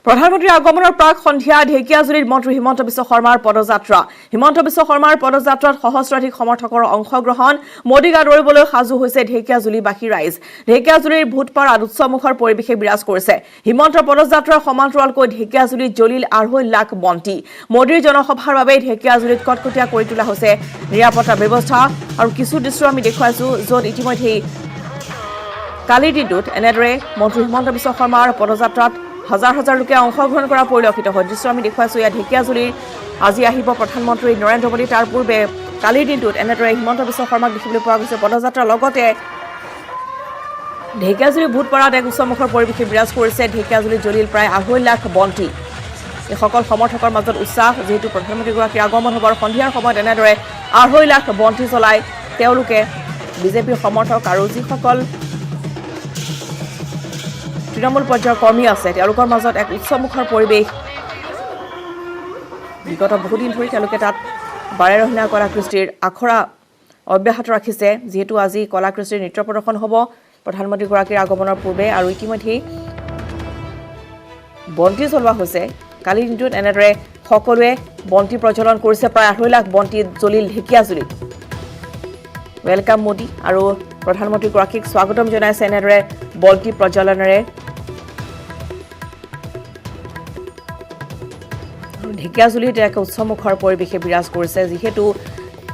প্ৰধানমন্ত্ৰীৰ আগমনৰ প্ৰাক সন্ধিয়া ঢেকিয়াজুলিত মন্ত্ৰী হিমন্ত বিশ্ব শৰ্মাৰ পদযাত্ৰা। হিমন্ত বিশ্ব শৰ্মাৰ পদযাত্ৰাত সহস্ৰাধিক সমৰ্থকৰ অংশগ্ৰহণ। মোদীক আদৰিবলৈ সাজু হৈছে ঢেকিয়াজুলিবাসী ৰাইজ। ঢেকিয়াজুলিৰ ভূতপাৰাত উৎসৱমুখৰ পৰিৱেশে বিৰাজ কৰিছে। হিমন্তৰ পদযাত্ৰাৰ সমান্তৰালকৈ ঢেকিয়াজুলিত জ্বলিল 2.5 লাখ বন্তি। মোদীৰ জনসভাৰ বাবে ঢেকিয়াজুলিত কটকটীয়া কৰি তোলা হৈছে নিৰাপত্তা ব্যৱস্থা। আৰু কিছু দৃশ্য আমি দেখুৱাইছো য'ত ইতিমধ্যে কালিৰ দিনটোত এনেদৰে মন্ত্ৰী হিমন্ত বিশ্ব শৰ্মাৰ পদযাত্ৰাত হাজাৰ হাজাৰ লোকে অংশগ্ৰহণ কৰা পৰিলক্ষিত হয়। দৃশ্য আমি দেখুৱাইছো ইয়াত ঢেকিয়াজুলিৰ আজি আহিব প্ৰধানমন্ত্ৰী নৰেন্দ্ৰ মোদী। তাৰ পূৰ্বে কালিৰ দিনটোত এনেদৰে হিমন্ত বিশ্ব শৰ্মাক দেখিবলৈ পোৱা গৈছে পদযাত্ৰাৰ লগতে ঢেকিয়াজুলি ভূতপাৰাত এক উৎসৱমুখৰ পৰিৱেশে বিৰাজ কৰিছে। ঢেকিয়াজুলিত জ্বলিল প্ৰায় 2.5 লাখ বন্তি। এইসকল সমৰ্থকৰ মাজত উৎসাহ, যিহেতু প্ৰধানমন্ত্ৰীগৰাকীৰ আগমন হ'ব। সন্ধিয়াৰ সময়ত এনেদৰে 2.5 লাখ বন্তি জ্বলাই তেওঁলোকে বিজেপিৰ সমৰ্থক আৰু যিসকল তৃণমূল পৰ্যায়ৰ কৰ্মী আছে তেওঁলোকৰ মাজত এক উৎসৱমুখৰ পৰিৱেশ। বিগত বহুদিন ধৰি তেওঁলোকে তাত বাৰেৰহণীয়া কলাকৃষ্টিৰ আখৰা অব্যাহত ৰাখিছে। যিহেতু আজি কলাকৃষ্টিৰ নৃত্য প্ৰদৰ্শন হ'ব প্ৰধানমন্ত্ৰীগৰাকীৰ আগমনৰ পূৰ্বে, আৰু ইতিমধ্যেই বন্তি জ্বলোৱা হৈছে। কালিৰ দিনটোত এনেদৰে সকলোৱে বন্তি প্ৰজ্বলন কৰিছে। প্ৰায় 2.5 লাখ বন্তি জ্বলিল ঢেকিয়াজুলিত। ৱেলকাম মোদী, আৰু প্ৰধানমন্ত্ৰীগৰাকীক স্বাগতম জনাইছে এনেদৰে বন্তি প্ৰজ্বলনেৰে। ঢেকিয়াজুলিত এক উৎসৱমুখৰ পৰিৱেশে বিৰাজ কৰিছে, যিহেতু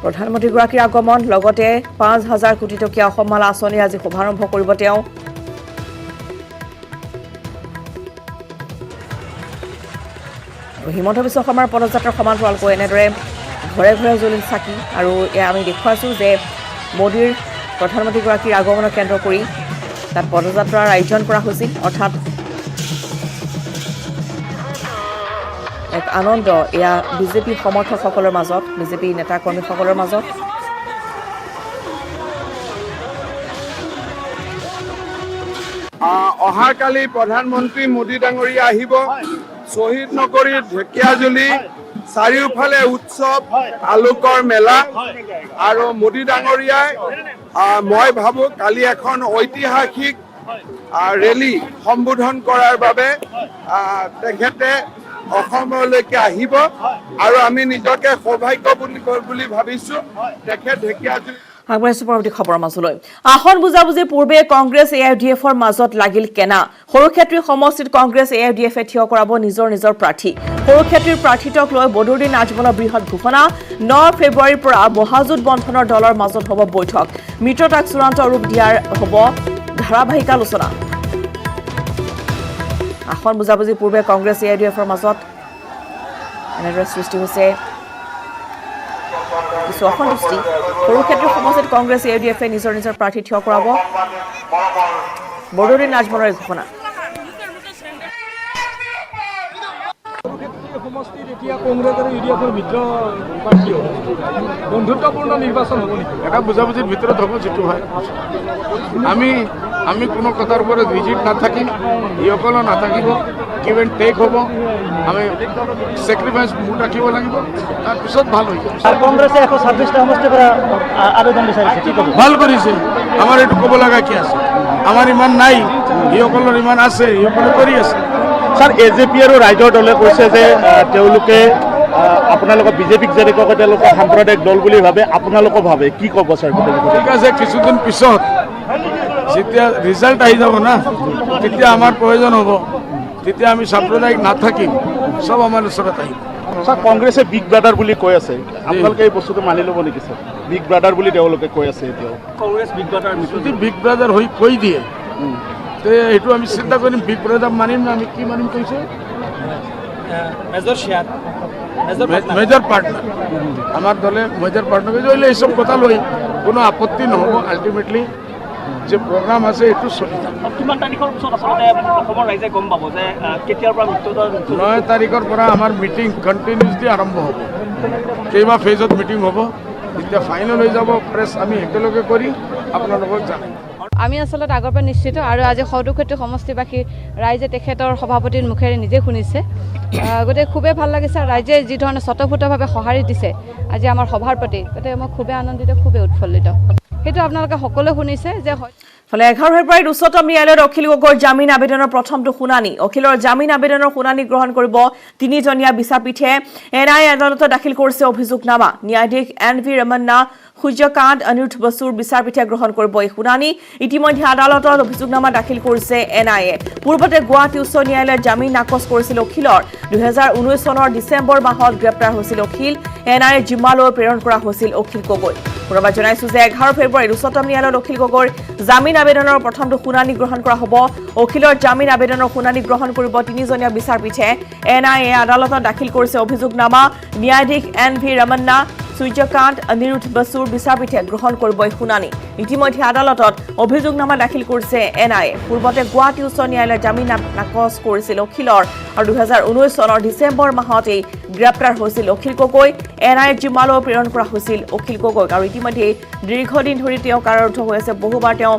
প্ৰধানমন্ত্ৰীগৰাকীৰ আগমন। লগতে 5,000 কোটি টকীয়া অসম মালা আঁচনি আজি শুভাৰম্ভ কৰিব তেওঁ। হিমন্ত বিশ্ব শৰ্মাৰ পদযাত্ৰাৰ সমান্তৰালকৈ এনেদৰে ঘৰে ঘৰে জ্বলিল চাকি। আৰু এয়া আমি দেখুৱাইছোঁ যে মোদীৰ প্ৰধানমন্ত্ৰীগৰাকীৰ আগমনক কেন্দ্ৰ কৰি তাত পদযাত্ৰাৰ আয়োজন কৰা হৈছিল। অৰ্থাৎ এক আনন্দ এয়া বিজেপি সমৰ্থকসকলৰ মাজত, বিজেপি নেতা কৰ্মীসকলৰ মাজত। অহাকালি প্ৰধানমন্ত্ৰী মোদী ডাঙৰীয়া আহিব শ্বহীদ নগৰীত ঢেকিয়াজুলি। চাৰিওফালে উৎসৱ, আলোকৰ মেলা, আৰু মোদী ডাঙৰীয়াই মই ভাবোঁ কালি এখন ঐতিহাসিক ৰেলী সম্বোধন কৰাৰ বাবে তেখেতে অসমলৈকে আহিব, আৰু আমি নিজকে সৌভাগ্য বুলি ভাবিছোঁ তেখেত ঢেকিয়াজুলি। আগবাঢ়িছো পৰৱৰ্তী খবৰৰ মাজলৈ। আসন বুজাবুজিৰ পূৰ্বে কংগ্ৰেছ AIUDFৰ মাজত লাগিল কেনা। সৰুক্ষেত্ৰী সমষ্টিত কংগ্ৰেছ AIUDFে থিয় কৰাব নিজৰ প্ৰাৰ্থী। সৰুক্ষেত্ৰীৰ প্ৰাৰ্থিত্বক লৈ বদৰুদ্দিন আজমলৰ বৃহৎ ঘোষণা। 9 ফেব্ৰুৱাৰীৰ পৰা মহাজোঁট বন্ধনৰ দলৰ মাজত হ'ব বৈঠক। মিত্ৰতাক চূড়ান্ত ৰূপ দিয়াৰ হ'ব ধাৰাবাহিক আলোচনা। আসন বুজাবুজিৰ পূৰ্বে কংগ্ৰেছ AIUDFৰ মাজত এনেদৰে সৃষ্টি হৈছে কিছু অসন্তুষ্টি। সৰুক্ষেত্ৰী সমষ্টিত কংগ্ৰেছ AIUDFে নিজৰ প্ৰাৰ্থী থিয় কৰাব। বদৰুদ্দিন আজমলৰ ঘোষণা। বন্ধুত্বপূৰ্ণ নিৰ্বাচন হ'ব নেকি? এটা বুজাবুজিৰ ভিতৰত হ'ব, যিটো হয় আমি কোনো কথাৰ ওপৰত ৰিজিড নাথাকিম, ইসকলো নাথাকিব, গিভ এণ্ড টেক হ'ব। আমি চেক্ৰিফাইচ মুড ৰাখিব লাগিব, তাৰপিছত ভাল হৈ যাব। কংগ্ৰেছে 126টা সমষ্টিৰ পৰা আবেদন বিচাৰিছে, কি ক'ব? ভাল কৰিছে, আমাৰ এইটো ক'ব লগা কি আছে? আমাৰ ইমান নাই, ইসকলৰ ইমান আছে, ইসকলে কৰি আছে। ছাৰ, AJP আৰু ৰাইজৰ দলে কৈছে যে তেওঁলোকে আপোনালোকক বিজেপিক যেনেকৈ কয় তেওঁলোকে সাম্প্ৰদায়িক দল বুলি ভাবে, আপোনালোকো ভাবে, কি ক'ব ছাৰ? ঠিক আছে, কিছুদিন পিছত যেতিয়া ৰিজাল্ট আহি যাব না, তেতিয়া আমাৰ প্ৰয়োজন হ'ব, তেতিয়া আমি সাম্প্ৰদায়িক নাথাকিম, চব আমাৰ ওচৰত আহিব। ছাৰ, কংগ্ৰেছে বিগ ব্ৰাদাৰ বুলি কৈ আছে, আপোনালোকে এই বস্তুটো মানি ল'ব নেকি ছাৰ? বিগ ব্ৰাদাৰ বুলি তেওঁলোকে কৈ আছে এতিয়াও। কংগ্ৰেছ বিগ ব্ৰাদাৰ, যদি বিগ ব্ৰাদাৰ হৈ কৈ দিয়ে তে এইটো আমি চিন্তা কৰিম, বিগ ব্ৰাদাৰ মানিম না আমি কি মানিম কৈছে? Major partner. আমাৰ দলে মেজৰ পাৰ্টনাৰ কৈছে, এইসব কথা লৈ কোনো আপত্তি নহ'ব। আল্টিমেটলি যে প্ৰগ্ৰাম আছে এইটো চলি যাব। কিমান তাৰিখৰ পিছত আচলতে অসমৰ ৰাইজে গম পাব যে কেতিয়াৰ পৰা মিত্ৰতাৰ 9 তাৰিখৰ পৰা আমাৰ মিটিং কণ্টিনিউছলি আৰম্ভ হ'ব। কেইবা ফেজত মিটিং হ'ব, যেতিয়া ফাইনেল হৈ যাব প্ৰেছ আমি একেলগে কৰি আপোনালোকক জনাম। আমি আচলতে আগৰ পৰা নিশ্চিত, আৰু আজি সৰুক্ষেত্ৰী সমষ্টিবাসী ৰাইজে তেখেতৰ সভাপতিৰ মুখেৰে নিজে শুনিছে। গতিকে খুবেই ভাল লাগিছে, ৰাইজে যি ধৰণে স্বতঃস্ফূৰ্তভাৱে সঁহাৰি দিছে আজি আমাৰ সভাৰ প্ৰতি, গতিকে মই খুবেই আনন্দিত, খুবেই উৎফুল্লিত। সেইটো আপোনালোকে সকলোৱে শুনিছে যে ফলে 11 ফেব্ৰুৱাৰীত উচ্চতম ন্যায়ালয়ত অখিল গগৈৰ জামিন আবেদনৰ প্ৰথমটো শুনানি অখিলৰ জামিন আবেদনৰ শুনানি গ্ৰহণ কৰিব তিনিজনীয়া বিচাৰপীঠে এনআইএ আদালতত দাখিল কৰিছে অভিযোগনামা ন্যায়াধীশ এন.ভি. ৰমন্না সূৰ্যকান্ত অনিৰুদ্ধ বসুৰ বিচাৰপীঠে গ্ৰহণ কৰিব এই শুনানি ইতিমধ্যে আদালতত অভিযোগনামা দাখিল কৰিছে এনআইএ পূৰ্বতে গুৱাহাটী উচ্চ ন্যায়ালয়ত জামিন নাকচ কৰিছিল অখিলৰ 2019 চনৰ ডিচেম্বৰ মাহত গ্ৰেপ্তাৰ হৈছিল অখিল এনআইএ জিম্মালৈ প্ৰেৰণ কৰা হৈছিল অখিল গগৈ পুনৰবাৰ জনাইছো যে 11 ফেব্ৰুৱাৰীত উচ্চতম ন্যায়ালয়ত অখিল গগৈৰ জামিন আবেদনৰ প্ৰথমটো শুনানি গ্ৰহণ কৰা হ'ব অখিলৰ জামিন আবেদনৰ শুনানি গ্ৰহণ কৰিব তিনিজনীয়া বিচাৰপীঠে এনআইএ আদালতত দাখিল কৰিছে অভিযোগনামা ন্যায়াধীশ এন.ভি. ৰমন্না সূৰ্যকান্ত অনিৰুদ্ধ বসুৰ বিচাৰপীঠে গ্ৰহণ কৰিব এই শুনানি ইতিমধ্যে আদালতত অভিযোগনামা দাখিল কৰিছে এনআইএ পূৰ্বতে গুৱাহাটী উচ্চ ন্যায়ালয়ত জামিন নাকচ কৰিছিল অখিলৰ আৰু 2019 চনৰ ডিচেম্বৰ মাহত এই গ্ৰেপ্তাৰ হৈছিল অখিল গগৈ এনআইএ জিম্মালৈ প্ৰেৰণ কৰা হৈছিল অখিল গগৈক আৰু ইতিমধ্যে দীৰ্ঘদিন ধৰি তেওঁ কাৰাৰুদ্ধ হৈ আছে বহুবাৰ তেওঁ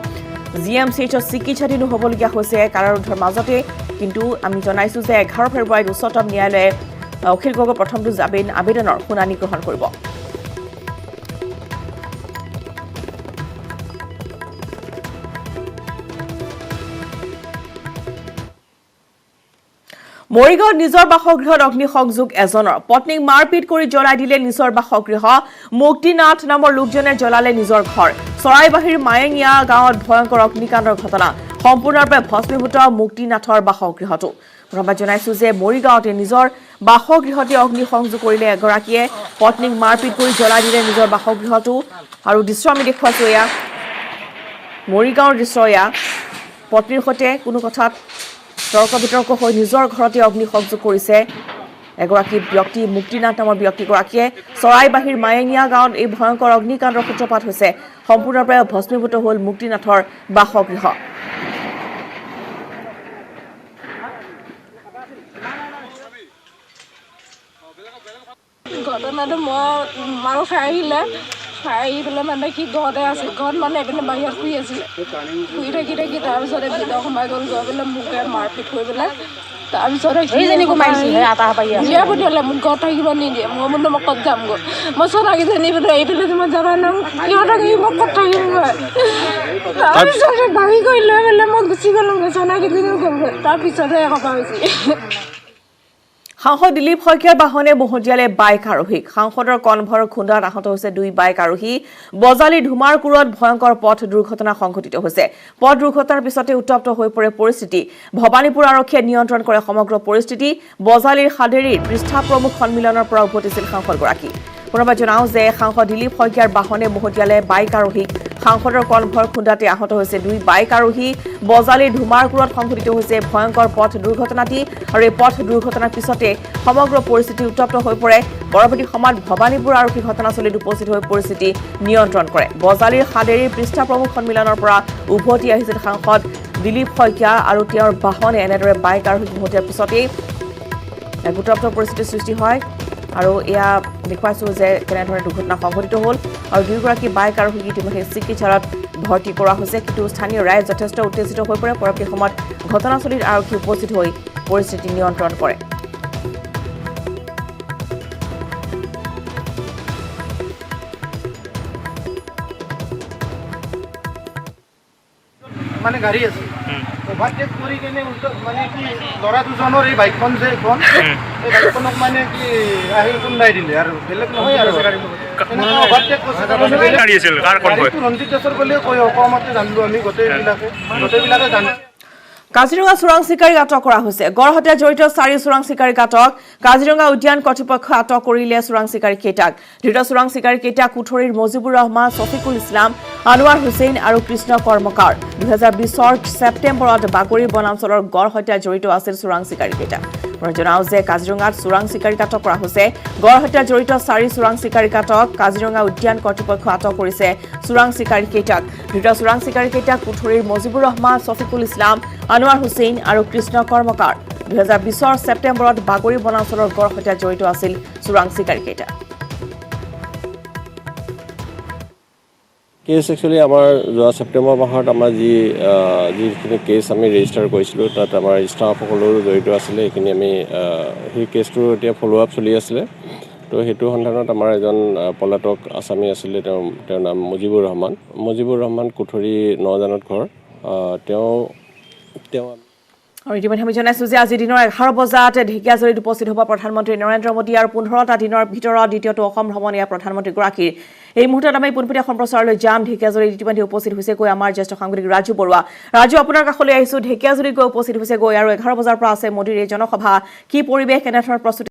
জিএমচিএইচত চিকিৎসাধীন হ'বলগীয়া হৈছে কাৰাৰুদ্ধৰ মাজতে কিন্তু আমি জনাইছো যে 11 ফেব্ৰুৱাৰীত উচ্চতম ন্যায়ালয়ে অখিল গগৈৰ প্ৰথমটো জামিন আবেদনৰ শুনানি গ্ৰহণ কৰিব মৰিগাঁৱত নিজৰ বাসগৃহত অগ্নিসংযোগ এজনৰ পত্নীক মাৰপিট কৰি জ্বলাই দিলে নিজৰ বাসগৃহ মুক্তিনাথ নামৰ লোকজনে জ্বলালে নিজৰ ঘৰ চৰাইবাহীৰ মায়েঙিয়া গাঁৱত ভয়ংকৰ অগ্নিকাণ্ডৰ ঘটনা সম্পূৰ্ণৰূপে ভস্মীভূত মুক্তিনাথৰ বাসগৃহটো প্ৰভাৱ জনাইছো যে মৰিগাঁৱতে নিজৰ বাসগৃহতে অগ্নিসংযোগ কৰিলে এগৰাকীয়ে পত্নীক মাৰপিট কৰি জ্বলাই দিলে নিজৰ বাসগৃহটো আৰু দৃশ্য আমি দেখুৱাইছো এয়া মৰিগাঁৱৰ দৃশ্য এয়া পত্নীৰ সৈতে কোনো কথাত তৰ্ক বিতৰ্ক হৈ নিজৰ ঘৰতে অগ্নিসংযোগ কৰিছে এগৰাকী ব্যক্তি মুক্তিনাথ নামৰ ব্যক্তিগৰাকীয়ে চৰাইবাহীৰ মায়েঙিয়া গাঁৱত এই ভয়ংকৰ অগ্নিকাণ্ডৰ সূত্ৰপাত হৈছে সম্পূৰ্ণৰূপে ভস্মীভূত হ'ল মুক্তিনাথৰ বাসগৃহ ঘটনাটো মই মানুহ খাই আহিলে খাই আহি পেলাই মানে কি ঘৰতে আছিল ঘৰত মানে এইপিনে বাহিৰত শুই আছিলে শুই থাকি তাৰপিছতে ভিতৰত সোমাই গ'ল গৈ পেলাই মোকে মাৰপিট কৰি পেলাই তাৰপিছতে বিয়া পঠিয়ালে মোক ঘৰত থাকিব নিদিয়ে মই বোলো মই ক'ত যামগৈ মই চৰাইকেইজনী পেলাই এইফালে মই যাব নোৱাৰো সিহঁতক মই ক'ত থাকিমগৈ তাৰপিছতে গাড়ী কৰি লৈ পেলাই মই গুচি গ'লোগৈ চৰাইকেইজনীও গ'লগৈ তাৰপিছতহে এসোপা হৈছে সাংসদ দিলীপ শইকীয়াৰ বাহনে মহতিয়ালে বাইক আৰোহীক সাংসদৰ কনভয়ৰ খুন্দাত আহত হৈছে দুই বাইক আৰোহী বজালী ধুমাৰকুৰত ভয়ংকৰ পথ দুৰ্ঘটনা সংঘটিত হৈছে পথ দুৰ্ঘটনাৰ পিছতে উত্তপ্ত হৈ পৰে পৰিস্থিতি ভবানীপুৰ আৰক্ষীয়ে নিয়ন্ত্ৰণ কৰে সমগ্ৰ পৰিস্থিতি বজালীৰ সাদেৰীৰ পৃষ্ঠা প্ৰমুখ সন্মিলনৰ পৰা উভতিছিল সাংসদগৰাকী পুনৰবাৰ জনাওঁ যে সাংসদ দিলীপ শইকীয়াৰ বাহনে মহতিয়ালে বাইক আৰোহীক সাংসদৰ কনভয়ৰ খুন্দাতে আহত হৈছে দুই বাইক আৰোহী বজালীৰ ধুমাৰকুৰত সংঘটিত হৈছে ভয়ংকৰ পথ দুৰ্ঘটনাটি আৰু এই পথ দুৰ্ঘটনাৰ পিছতে সমগ্ৰ পৰিস্থিতি উত্তপ্ত হৈ পৰে পৰৱৰ্তী সময়ত ভবানীপুৰ আৰক্ষী ঘটনাস্থলীত উপস্থিত হৈ পৰিস্থিতি নিয়ন্ত্ৰণ কৰে বজালীৰ সাদেৰীৰ পৃষ্ঠা প্ৰমুখ সন্মিলনৰ পৰা উভতি আহিছিল সাংসদ দিলীপ শইকীয়া আৰু তেওঁৰ বাহনে এনেদৰে বাইক আৰোহীক মহতিয়াৰ পিছতেই এক উত্তপ্ত পৰিস্থিতিৰ সৃষ্টি হয় আৰু এয়া দেখুৱাইছো যে কেনেধৰণে দুৰ্ঘটনা সংঘটিত হ'ল আৰু দুয়োগৰাকী বাইক আৰোহীক ইতিমধ্যে চিকিৎসালয়ত ভৰ্তি কৰা হৈছে কিন্তু স্থানীয় ৰাইজ যথেষ্ট উত্তেজিত হৈ পৰে পৰৱৰ্তী সময়ত ঘটনাস্থলীত আৰক্ষী উপস্থিত হৈ পৰিস্থিতি নিয়ন্ত্ৰণ কৰে মানে গাড়ী আছে ওভাৰটেক কৰি কেনে মানে কি ল'ৰা দুজনৰ এই বাইকখন যে এখন এই বাইকখনক মানে কি আহি খুন্দাই দিলে আৰু বেলেগ নহয় আৰু ওভাৰটেক ৰঞ্জিত দাসৰ বুলিয়ে কৈ অসমতে জানিলো আমি গোটেইবিলাকে জানো কাজিৰঙা চোৰাং চিকাৰীক আটক কৰা হৈছে গড়হত্যা জড়িত 4 চোৰাং চিকাৰীক আটক কাজিৰঙা উদ্যান কৰ্তৃপক্ষই আটক কৰিলে চোৰাং চিকাৰী কেইটাক ধৃত চোৰাং চিকাৰী কেইটা কুঠৰীৰ মজিবুৰ ৰহমান শফিকুল ইছলাম আনোৱাৰ হুছেইন আৰু কৃষ্ণ কৰ্মকাৰ 2020 ছেপ্টেম্বৰত বাগৰি বনাঞ্চলৰ গড়হত্যা জড়িত আছিল চোৰাং চিকাৰী কেইটা জনাওঁ যে কাজিৰঙাত চোৰাং চিকাৰীক আটক কৰা হৈছে গড়হত্যা জড়িত 4 চোৰাং চিকাৰীক আটক কাজিৰঙা উদ্যান কৰ্তৃপক্ষই আটক কৰিছে চোৰাং চিকাৰী কেইটাক ধৃত চোৰাং চিকাৰী কেইটা কুঠৰীৰ মজিবুৰ ৰহমান শফিকুল ইছলাম আনোৱাৰ হুছেইন আৰু কৃষ্ণ কৰ্মকাৰ 2020 ছেপ্টেম্বৰত বাগৰি বনাঞ্চলৰ গড়হত্যা জড়িত আছিল চোৰাং চিকাৰী কেইটা কেছ একচুৱেলি আমাৰ যোৱা ছেপ্টেম্বৰ মাহত আমাৰ যিখিনি কেছ আমি ৰেজিষ্টাৰ কৰিছিলোঁ তাত আমাৰ ষ্টাফসকলৰো জড়িত আছিলে সেইখিনি আমি সেই কেছটো এতিয়া ফ'ল' আপ চলি আছিলে তো সেইটো সন্ধানত আমাৰ এজন পলাতক আছামী আছিলে তেওঁৰ নাম মুজিবুৰ ৰহমান কুঠৰি নজানত ঘৰ তেওঁ আৰু ইতিমধ্যে আমি জনাইছো যে আজি দিনৰ 11 বজাত ঢেকিয়াজুলিত উপস্থিত হ'ব প্ৰধানমন্ত্ৰী নৰেন্দ্ৰ মোদী আৰু 15টা দিনৰ ভিতৰত দ্বিতীয়টো অসম ভ্ৰমণ ইয়াৰ প্ৰধানমন্ত্ৰীগৰাকীৰ এই মুহূৰ্তত আমি পোনপটীয়া সম্প্ৰচাৰলৈ যাম ঢেকিয়াজুলিত ইতিমধ্যে উপস্থিত হৈছে গৈ আমাৰ জ্যেষ্ঠ সাংবাদিক ৰাজু বৰুৱা আপোনাৰ কাষলৈ আহিছো ঢেকিয়াজুলিত গৈ উপস্থিত হৈছে গৈ আৰু 11 বজাৰ পৰা আছে মোদীৰ এই জনসভা কি পৰিৱেশ কেনেধৰণৰ প্ৰস্তুতি